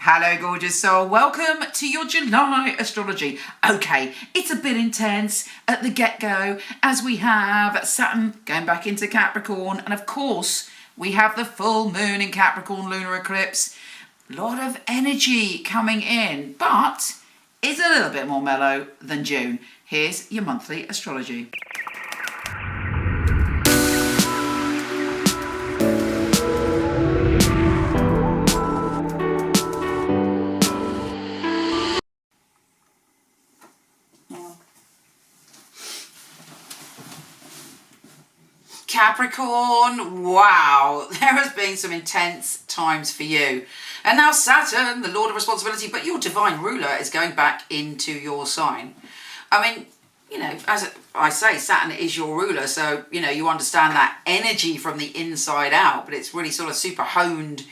Hello gorgeous soul, welcome to your July astrology. Okay, it's a bit intense at the get-go as we have Saturn going back into Capricorn, and of course we have the full moon in Capricorn lunar eclipse. A lot of energy coming in, but it's a little bit more mellow than June. Here's your monthly astrology. Capricorn, wow, there has been some intense times for you. And now Saturn, the Lord of Responsibility, but your divine ruler is going back into your sign. I mean, you know, as I say, Saturn is your ruler, so, you know, you understand that energy from the inside out, but it's really sort of super honed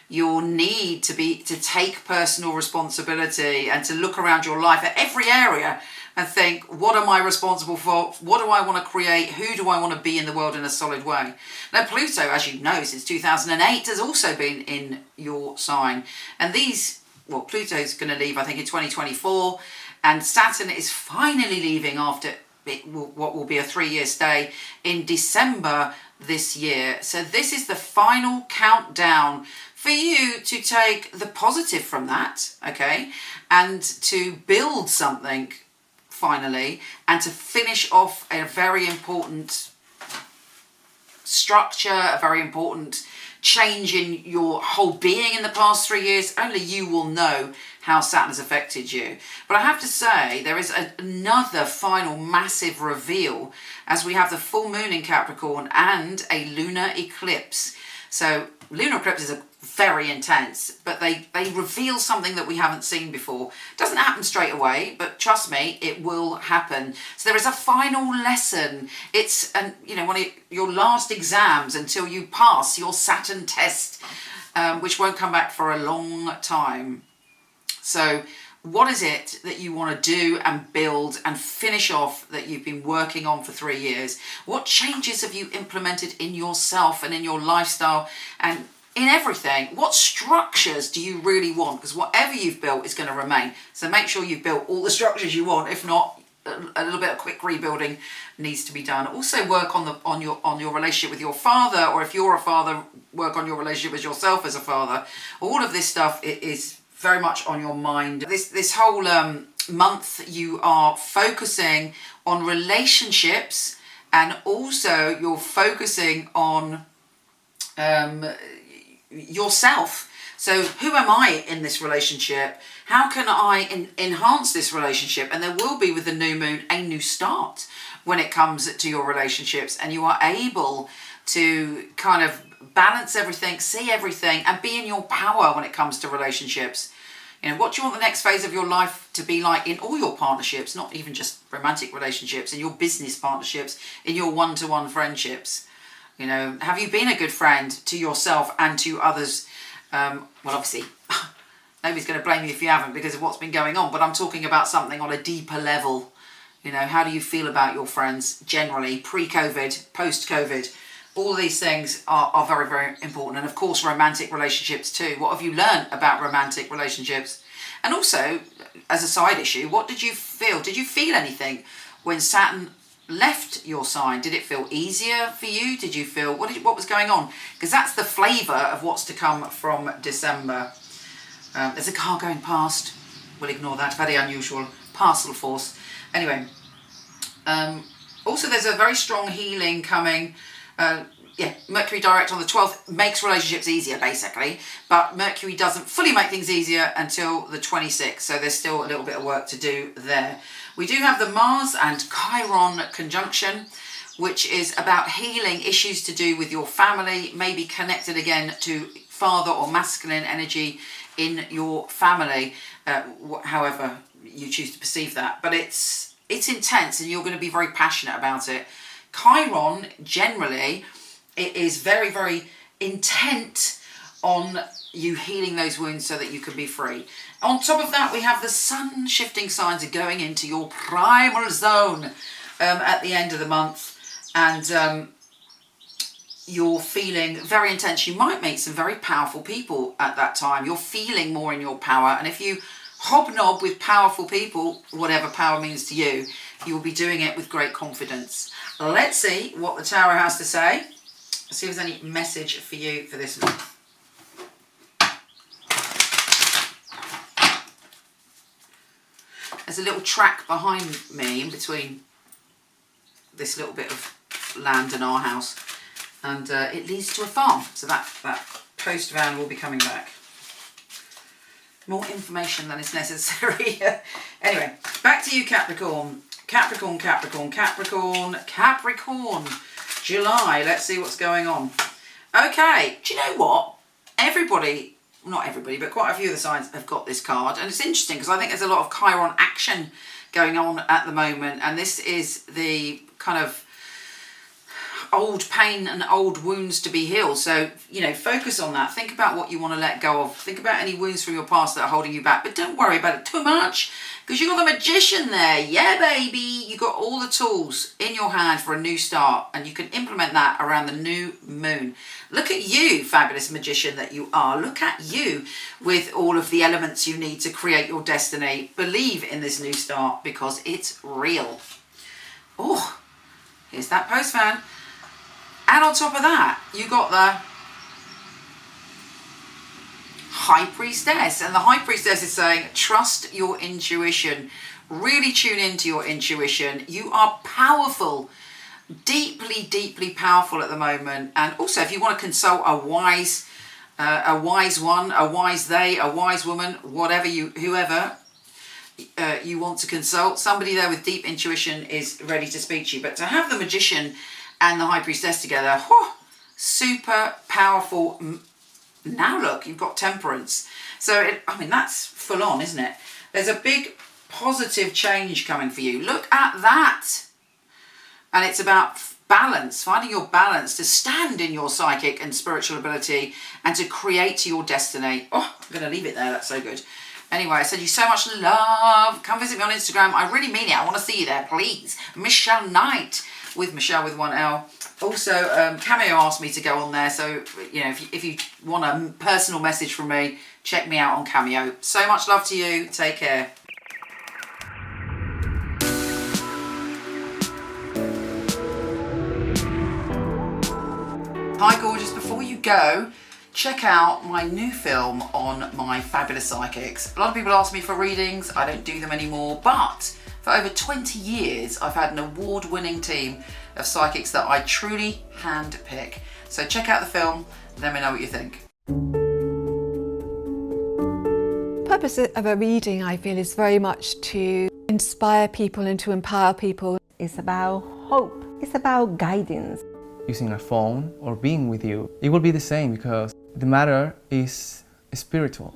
your need to take personal responsibility and to look around your life at every area and think, what am I responsible for? What do I want to create? Who do I want to be in the world in a solid way? Now, Pluto, as you know, since 2008, has also been in your sign. And Pluto's going to leave, I think, in 2024. And Saturn is finally leaving after what will be a 3-year stay in December this year. So this is the final countdown for you to take the positive from that, okay? And to build something finally, and to finish off a very important structure, a very important change in your whole being in the past 3 years. Only you will know how Saturn has affected you. But I have to say, there is another final massive reveal as we have the full moon in Capricorn and a lunar eclipse. So lunar eclipses are very intense, but they reveal something that we haven't seen before. It doesn't happen straight away, but trust me, it will happen. So there is a final lesson. It's one of your last exams until you pass your Saturn test, which won't come back for a long time. So what is it that you want to do and build and finish off that you've been working on for 3 years? What changes have you implemented in yourself and in your lifestyle and in everything? What structures do you really want? Because whatever you've built is going to remain. So make sure you've built all the structures you want. If not, a little bit of quick rebuilding needs to be done. Also work on your relationship with your father, or if you're a father, work on your relationship with yourself as a father. All of this stuff is very much on your mind. This whole month you are focusing on relationships, and also you're focusing on yourself. So who am I in this relationship? How can I enhance this relationship? And there will be, with the new moon, a new start when it comes to your relationships, and you are able to kind of balance everything, see everything, and be in your power when it comes to relationships. You know, what do you want the next phase of your life to be like in all your partnerships, not even just romantic relationships, in your business partnerships, in your one-to-one friendships? You know, have you been a good friend to yourself and to others? Well, obviously, nobody's going to blame you if you haven't because of what's been going on, but I'm talking about something on a deeper level. You know, how do you feel about your friends generally, pre-COVID, post-COVID? All of these things are very, very important. And of course, romantic relationships too. What have you learned about romantic relationships? And also, as a side issue, what did you feel? Did you feel anything when Saturn left your sign? Did it feel easier for you? Did you feel, what was going on? Because that's the flavour of what's to come from December. There's a car going past. We'll ignore that. Very unusual. Parcel force. Anyway. Also, there's a very strong healing coming. Mercury direct on the 12th makes relationships easier, basically. But Mercury doesn't fully make things easier until the 26th. So there's still a little bit of work to do there. We do have the Mars and Chiron conjunction, which is about healing issues to do with your family, maybe connected again to father or masculine energy in your family, however you choose to perceive that. But it's intense, and you're going to be very passionate about it. Chiron, generally, it is very, very intent on you healing those wounds so that you can be free. On top of that, we have the sun shifting signs are going into your primal zone at the end of the month. And you're feeling very intense. You might meet some very powerful people at that time. You're feeling more in your power. And if you hobnob with powerful people, whatever power means to you, you will be doing it with great confidence. Let's see what the Tower has to say. Let's see if there's any message for you for this month. There's a little track behind me in between this little bit of land and our house, and it leads to a farm, so that post van will be coming back. More information than is necessary. Anyway, back to you, Capricorn. Capricorn, Capricorn, Capricorn, Capricorn. July, let's see what's going on. Okay, do you know what? Everybody, not everybody, but quite a few of the signs have got this card, and it's interesting because I think there's a lot of Chiron action going on at the moment, and this is the kind of old pain and old wounds to be healed. So, you know, focus on that. Think about what you want to let go of. Think about any wounds from your past that are holding you back, but don't worry about it too much because you got the Magician there. Yeah, baby. You got all the tools in your hand for a new start, and you can implement that around the new moon. Look at you, fabulous Magician that you are. Look at you with all of the elements you need to create your destiny. Believe in this new start because it's real. Oh, here's that post fan. And on top of that, you got the High Priestess. And the High Priestess is saying, trust your intuition. Really tune into your intuition. You are powerful. Deeply, deeply powerful at the moment. And also, if you want to consult a wise one, a wise they, a wise woman, whatever whoever you want to consult, somebody there with deep intuition is ready to speak to you. But to have the Magician and the High Priestess together, whew, super powerful. Now look, you've got Temperance. So, I mean, that's full on, isn't it? There's a big positive change coming for you. Look at that. And it's about balance, finding your balance to stand in your psychic and spiritual ability and to create your destiny. Oh, I'm going to leave it there. That's so good. Anyway, I send you so much love. Come visit me on Instagram. I really mean it. I want to see you there, please. Michele Knight, with Michelle with one L. Also, Cameo asked me to go on there. So, you know, if you want a personal message from me, check me out on Cameo. So much love to you. Take care. Hi gorgeous, before you go, check out my new film on my fabulous psychics. A lot of people ask me for readings, I don't do them anymore, but for over 20 years I've had an award-winning team of psychics that I truly handpick. So check out the film, let me know what you think. The purpose of a reading, I feel, is very much to inspire people and to empower people. It's about hope, it's about guidance. Using a phone or being with you, it will be the same because the matter is spiritual.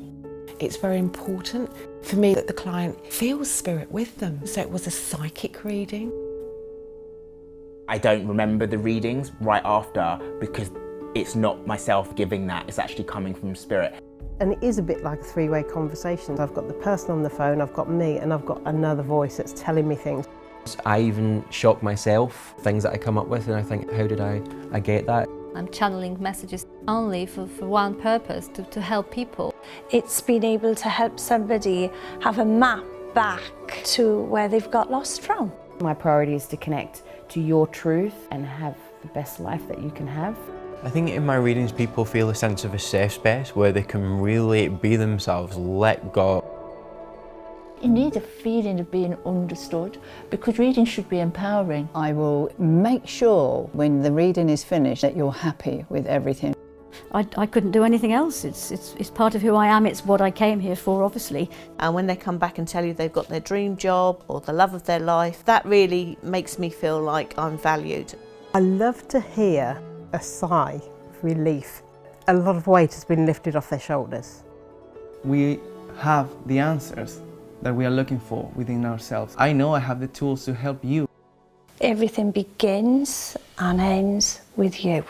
It's very important for me that the client feels spirit with them. So it was a psychic reading. I don't remember the readings right after because it's not myself giving that, it's actually coming from spirit. And it is a bit like a three-way conversation. I've got the person on the phone, I've got me, and I've got another voice that's telling me things. I even shock myself, things that I come up with, and I think, how did I get that? I'm channeling messages only for one purpose, to help people. It's been able to help somebody have a map back to where they've got lost from. My priority is to connect to your truth and have the best life that you can have. I think in my readings people feel a sense of a safe space where they can really be themselves, let go. You need a feeling of being understood because reading should be empowering. I will make sure when the reading is finished that you're happy with everything. I couldn't do anything else. It's part of who I am. It's what I came here for, obviously. And when they come back and tell you they've got their dream job or the love of their life, that really makes me feel like I'm valued. I love to hear a sigh of relief. A lot of weight has been lifted off their shoulders. We have the answers that we are looking for within ourselves. I know I have the tools to help you. Everything begins and ends with you.